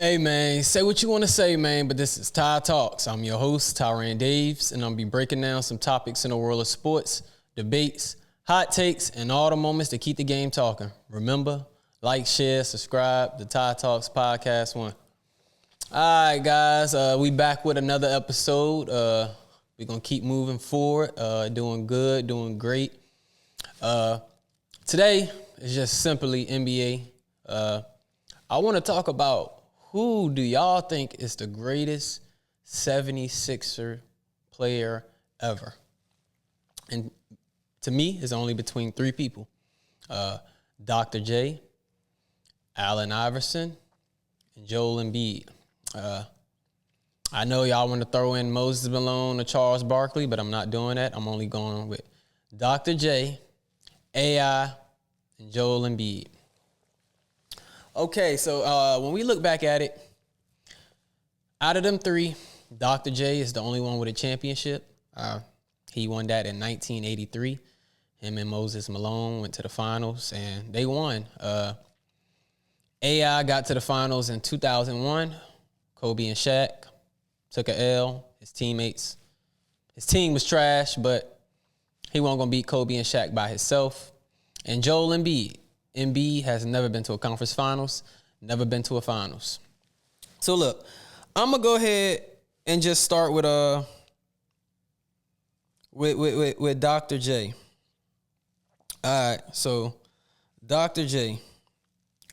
Hey man, say what you want to say, man, but this is Ty Talks. I'm your host, Tyran Daves, and I'll be breaking down some topics in the world of sports, debates, hot takes, and all the moments that keep the game talking. Remember, like, share, subscribe to Ty Talks Podcast 1. All right, guys, we back with another episode. We're going to keep moving forward, doing good, doing great. Today is just simply NBA. I want to talk about who do y'all think is the greatest 76er player ever? And to me, it's only between three people. Dr. J, Allen Iverson, and Joel Embiid. I know y'all want to throw in Moses Malone or Charles Barkley, but I'm not doing that. I'm only going with Dr. J, AI, and Joel Embiid. Okay, so when we look back at it, out of them three, Dr. J is the only one with a championship. He won that in 1983. Him and Moses Malone went to the finals, and they won. AI got to the finals in 2001. Kobe and Shaq took a L. His team was trash, but he wasn't going to beat Kobe and Shaq by himself. And Joel Embiid. Embiid has never been to a conference finals, never been to a finals. So look, I'm gonna go ahead and just start with Dr. J. All right, so Dr. J,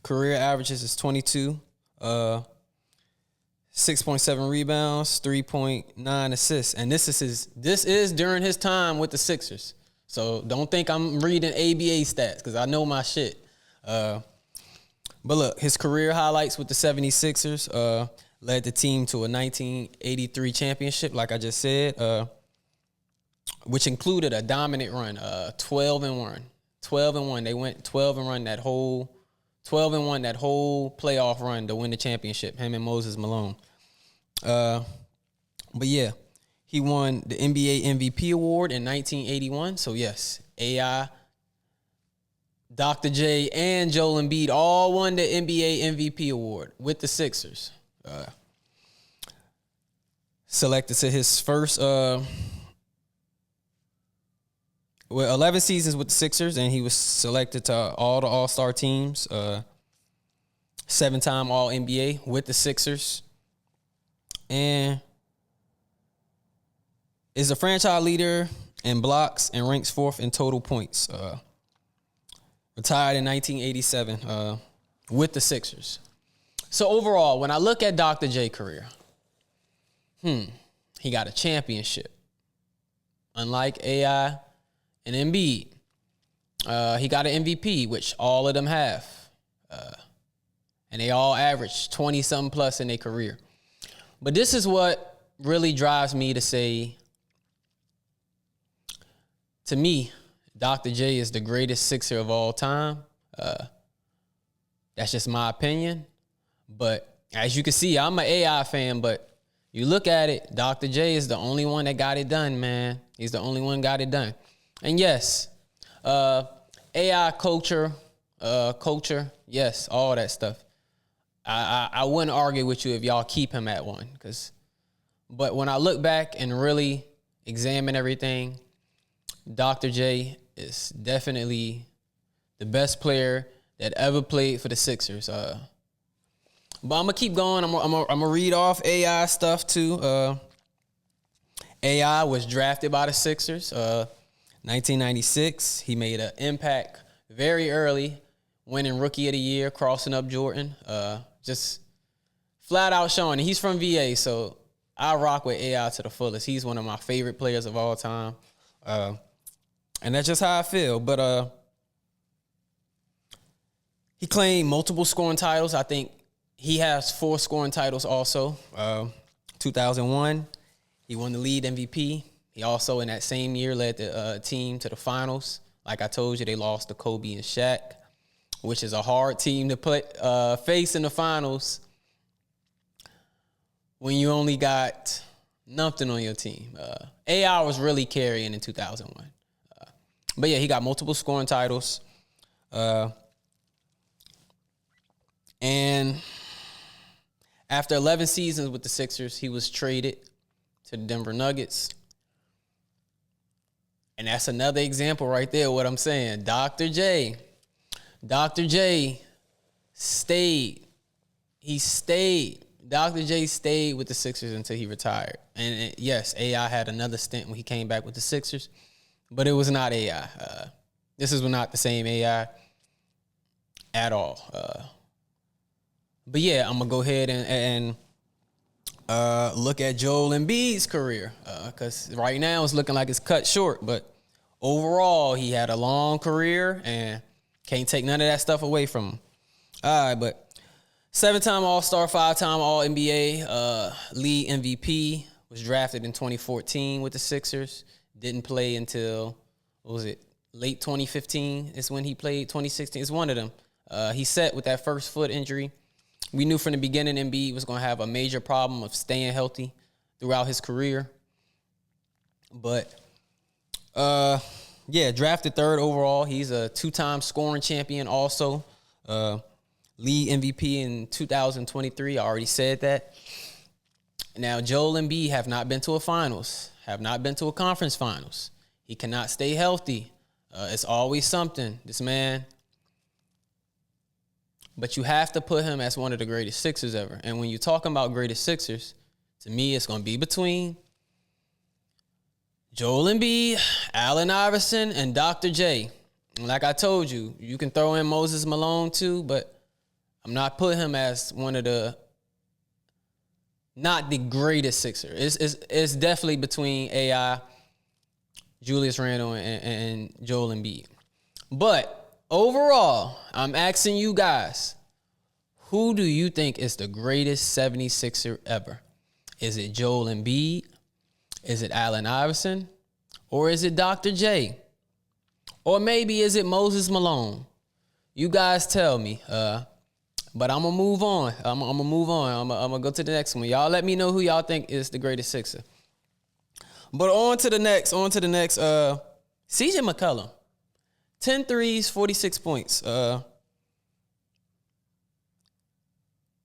career averages is 22, 6.7 rebounds, 3.9 assists, and this is during his time with the Sixers. So don't think I'm reading ABA stats because I know my shit. But look, his career highlights with the 76ers led the team to a 1983 championship, like I just said, which included a dominant run, 12-1. 12-1. They went 12-1 that whole playoff run to win the championship, him and Moses Malone. But yeah, he won the NBA MVP award in 1981. So yes, AI, Dr. J, and Joel Embiid all won the NBA MVP award with the Sixers. Selected to his first 11 seasons with the Sixers, and he was selected to all the All-Star teams. 7-time All-NBA with the Sixers. And is a franchise leader in blocks and ranks fourth in total points. Retired in 1987 with the Sixers. So overall, when I look at Dr. J career, he got a championship. Unlike AI and Embiid, he got an MVP, which all of them have. And they all average 20-something plus in their career. But this is what really drives me to say, to me, Dr. J is the greatest Sixer of all time. That's just my opinion. But as you can see, I'm an AI fan, but you look at it, Dr. J is the only one that got it done, man. He's the only one got it done. And yes, AI culture, yes, all that stuff. I wouldn't argue with you if y'all keep him at one. But when I look back and really examine everything, Dr. J is definitely the best player that ever played for the Sixers. But I'm going to keep going. I'm going to read off AI stuff, too. AI was drafted by the Sixers. 1996, he made an impact very early, winning Rookie of the Year, crossing up Jordan. Just flat out showing. He's from VA, so I rock with AI to the fullest. He's one of my favorite players of all time. And that's just how I feel. But he claimed multiple scoring titles. I think he has 4 scoring titles also. 2001, he won the lead MVP. He also, in that same year, led the team to the finals. Like I told you, they lost to Kobe and Shaq, which is a hard team to face in the finals when you only got nothing on your team. AI was really carrying in 2001. But yeah, he got multiple scoring titles. And After 11 seasons with the Sixers, he was traded to the Denver Nuggets. And that's another example right there, what I'm saying. Dr. J stayed. He stayed. Dr. J stayed with the Sixers until he retired. And yes, AI had another stint when he came back with the Sixers, but it was not AI. This is not the same AI at all. But yeah, I'm going to go ahead and look at Joel Embiid's career, because right now it's looking like it's cut short. But overall, he had a long career and can't take none of that stuff away from him. All right, but 7-time All-Star, 5-time All-NBA, league MVP, was drafted in 2014 with the Sixers. Didn't play until, what was it, late 2015 is when he played. 2016 is one of them. He set with that first foot injury. We knew from the beginning Embiid was going to have a major problem of staying healthy throughout his career. But, yeah, drafted 3rd overall. He's a 2-time scoring champion also. League MVP in 2023. I already said that. Now, Joel Embiid have not been to a finals, have not been to a conference finals. He cannot stay healthy. It's always something, this man. But you have to put him as one of the greatest Sixers ever. And when you're talking about greatest Sixers, to me, it's going to be between Joel Embiid, Allen Iverson, and Dr. J. And like I told you, you can throw in Moses Malone too, but I'm not putting him as one of the, not the greatest Sixer. It's definitely between AI, Julius Randle, and Joel Embiid. But overall, I'm asking you guys, who do you think is the greatest 76er ever? Is it Joel Embiid? Is it Allen Iverson? Or is it Dr. J? Or maybe is it Moses Malone? You guys tell me. But I'm going to move on. I'm going to move on. I'm going to go to the next one. Y'all let me know who y'all think is the greatest Sixer. But on to the next. CJ McCollum. 10 threes, 46 points.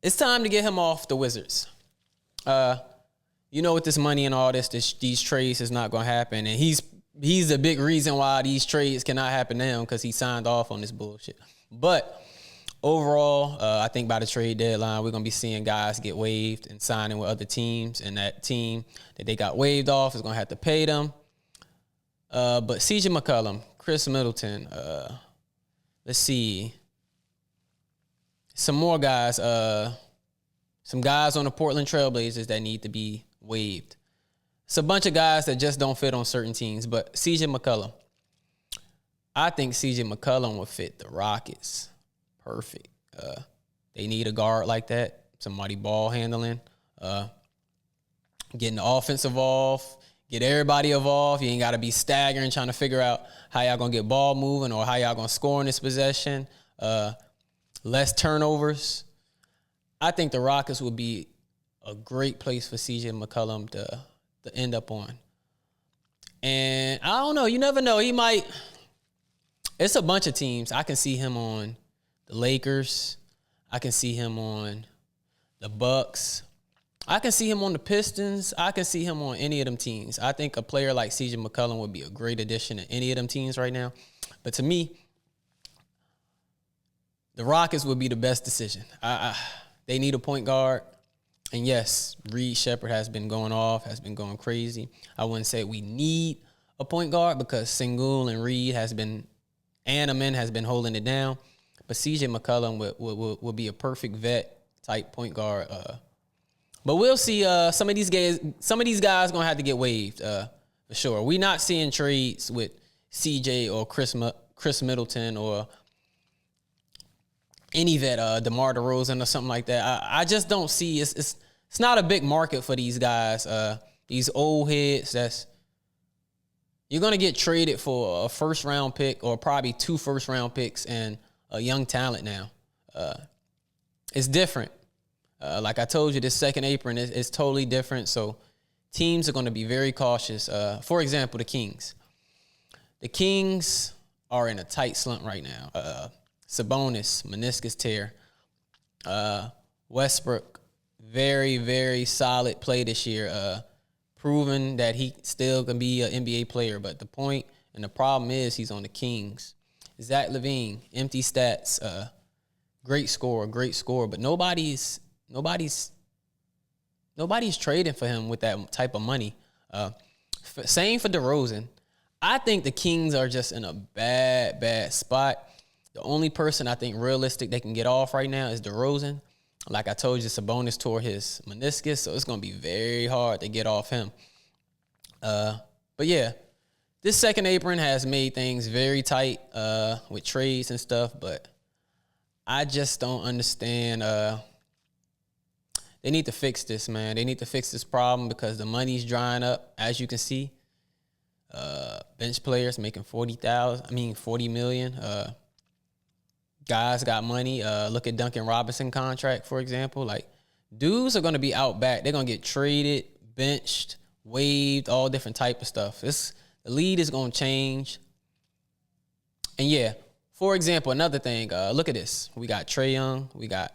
It's time to get him off the Wizards. You know, with this money and all these trades is not going to happen. And he's a big reason why these trades cannot happen to him, because he signed off on this bullshit. But overall, I think by the trade deadline, we're going to be seeing guys get waived and signing with other teams. And that team that they got waived off is going to have to pay them. But CJ McCollum, Chris Middleton, let's see. Some more guys. Some guys on the Portland Trailblazers that need to be waived. It's a bunch of guys that just don't fit on certain teams. But CJ McCollum, I think CJ McCollum would fit the Rockets. Perfect. They need a guard like that. Somebody ball handling. Getting the offense involved. Get everybody involved. You ain't got to be staggering, trying to figure out how y'all going to get ball moving or how y'all going to score in this possession. Less turnovers. I think the Rockets would be a great place for CJ McCollum to end up on. And I don't know. You never know. He might. It's a bunch of teams. I can see him on the Lakers. I can see him on the Bucks. I can see him on the Pistons. I can see him on any of them teams. I think a player like CJ McCollum would be a great addition to any of them teams right now. But to me, the Rockets would be the best decision. They need a point guard. And yes, Reed Shepherd has been going off, has been going crazy. I wouldn't say we need a point guard because Sengun and Reed and Amen has been holding it down. But CJ McCollum would be a perfect vet type point guard. But we'll see. Some of these guys gonna have to get waived for sure. We're not seeing trades with CJ or Chris Middleton or any vet, DeMar DeRozan or something like that. I just don't see. It's not a big market for these guys. These old heads. You're gonna get traded for a first round pick or probably 2 first round picks and a young talent now. It's different. Like I told you, this second apron is totally different. So teams are going to be very cautious. For example, the Kings. The Kings are in a tight slump right now. Sabonis, meniscus tear. Westbrook, very, very solid play this year. Proven that he still can be an NBA player. But the point and the problem is he's on the Kings. Zach LaVine, empty stats, great scorer, but nobody's trading for him with that type of money. Same for DeRozan. I think the Kings are just in a bad spot. The only person I think realistic they can get off right now is DeRozan. Like I told you, Sabonis tore his meniscus, so it's going to be very hard to get off him. But yeah, this second apron has made things very tight with trades and stuff, but I just don't understand. They need to fix this, man. They need to fix this problem because the money's drying up, as you can see. Bench players making $40 million. Guys got money. Look at Duncan Robinson contract, for example. Like, dudes are going to be out back. They're going to get traded, benched, waived, all different type of stuff. The lead is going to change. And yeah, for example, another thing, look at this. We got Trae Young. We got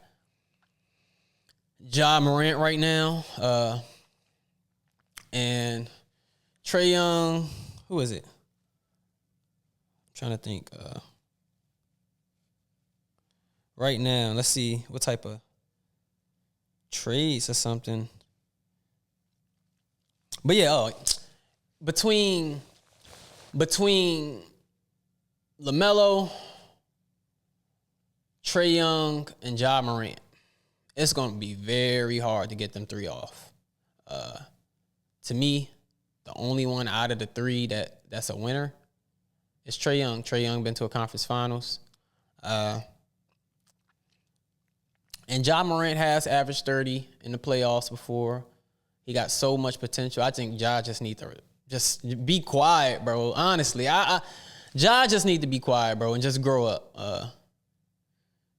Ja Morant right now. And Trae Young, who is it? I'm trying to think. Right now, let's see what type of trades or something. But yeah, between LaMelo, Trae Young, and Ja Morant, it's going to be very hard to get them three off. To me, the only one out of the three that's a winner is Trae Young. Trae Young been to a conference finals. And Ja Morant has averaged 30 in the playoffs before. He got so much potential. I think Ja just need to just be quiet, bro. Honestly, Ja just need to be quiet, bro, and just grow up.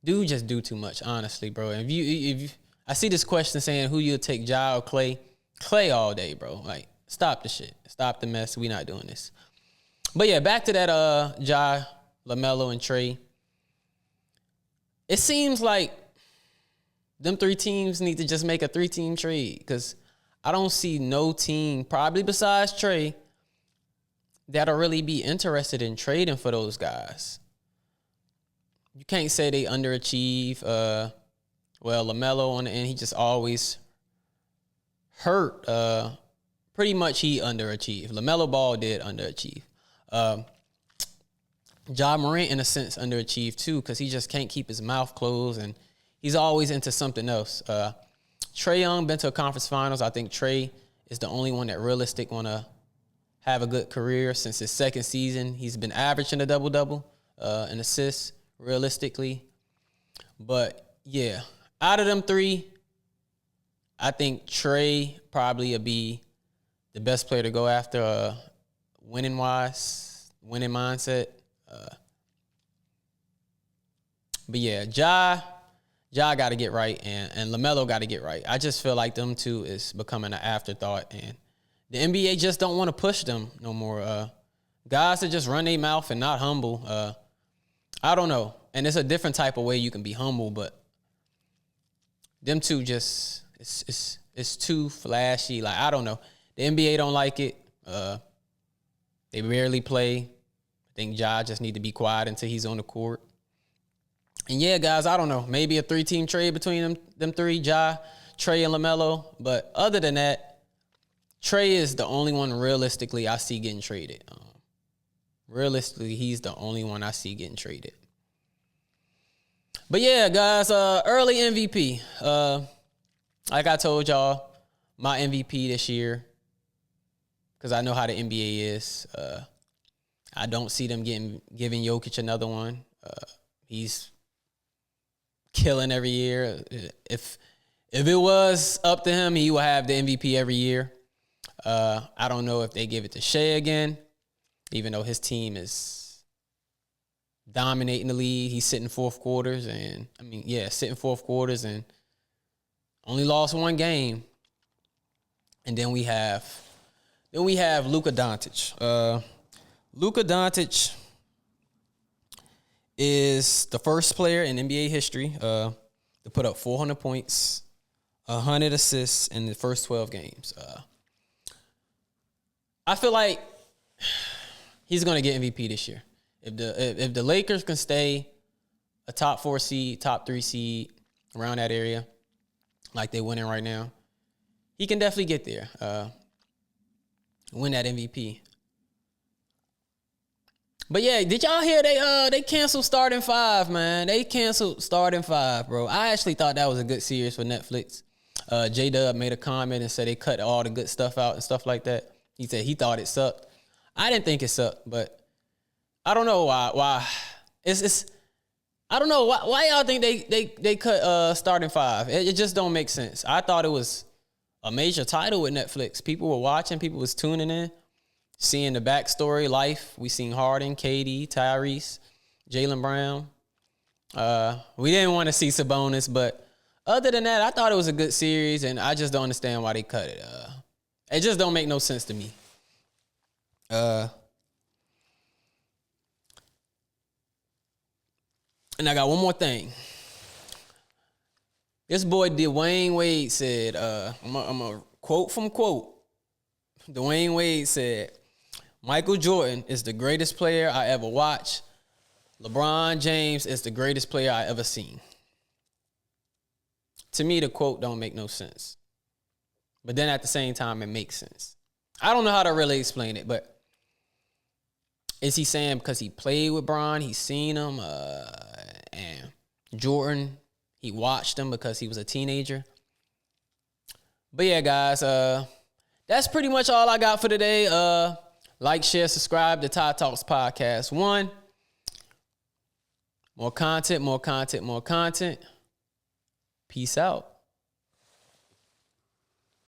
Dude just do too much, honestly, bro. And if you I see this question saying who you'll take, Ja or Clay. Clay all day, bro. Like, stop the shit. Stop the mess. We not doing this. But yeah, back to that Ja, LaMelo, and Trae. It seems like them three teams need to just make a 3-team trade because I don't see no team, probably besides Trae, that'll really be interested in trading for those guys. You can't say they underachieve. LaMelo on the end, he just always hurt. Pretty much he underachieved. LaMelo Ball did underachieve. Ja Morant, in a sense, underachieved too because he just can't keep his mouth closed and he's always into something else. Trae Young been to a conference finals. I think Trae is the only one that realistic want to have a good career since his second season. He's been averaging a double-double in assists, realistically. But, yeah, out of them three, I think Trae probably will be the best player to go after winning-wise, winning mindset. But, yeah, Ja got to get right, and LaMelo got to get right. I just feel like them two is becoming an afterthought, and the NBA just don't want to push them no more. Guys that just run their mouth and not humble. I don't know. And it's a different type of way you can be humble, but them two just, it's too flashy. Like, I don't know. The NBA don't like it. They rarely play. I think Ja just need to be quiet until he's on the court. And yeah, guys, I don't know. Maybe a 3-team trade between them three, Ja, Trae, and LaMelo. But other than that, Trae is the only one realistically I see getting traded. Realistically, he's the only one I see getting traded. But yeah, guys, early MVP. Like I told y'all, my MVP this year, because I know how the NBA is. I don't see them giving Jokic another one. He's killing every year. If it was up to him, he would have the MVP every year. I don't know if they give it to Shea again, even though his team is dominating the league. He's sitting fourth quarters and only lost one game. And then we have Luka Doncic. Luka Doncic is the first player in NBA history to put up 400 points, 100 assists in the first 12 games. I feel like he's going to get MVP this year. If the Lakers can stay a top 4 seed, top 3 seed, around that area, like they're winning right now, he can definitely get there. Win that MVP. But yeah, did y'all hear they canceled Starting Five, man? They canceled Starting Five, bro. I actually thought that was a good series for Netflix. J-Dub made a comment and said they cut all the good stuff out and stuff like that. He said he thought it sucked. I didn't think it sucked, but I don't know why. It's I don't know why y'all think they cut Starting Five. It just don't make sense. I thought it was a major title with Netflix. People were watching. People was tuning in, seeing the backstory, life. We seen Harden, KD, Tyrese, Jaylen Brown. We didn't want to see Sabonis, but other than that, I thought it was a good series, and I just don't understand why they cut it. It just don't make no sense to me. And I got one more thing. This boy Dwayne Wade said, I'm a quote from quote. Dwayne Wade said, Michael Jordan is the greatest player I ever watched. LeBron James is the greatest player I ever seen. To me, the quote don't make no sense. But then at the same time, it makes sense. I don't know how to really explain it, but is he saying because he played with Bron, he's seen him, and Jordan, he watched him because he was a teenager? But yeah, guys, that's pretty much all I got for today. Like, share, subscribe to Ty Talks Podcast 1. More content, more content, more content. Peace out.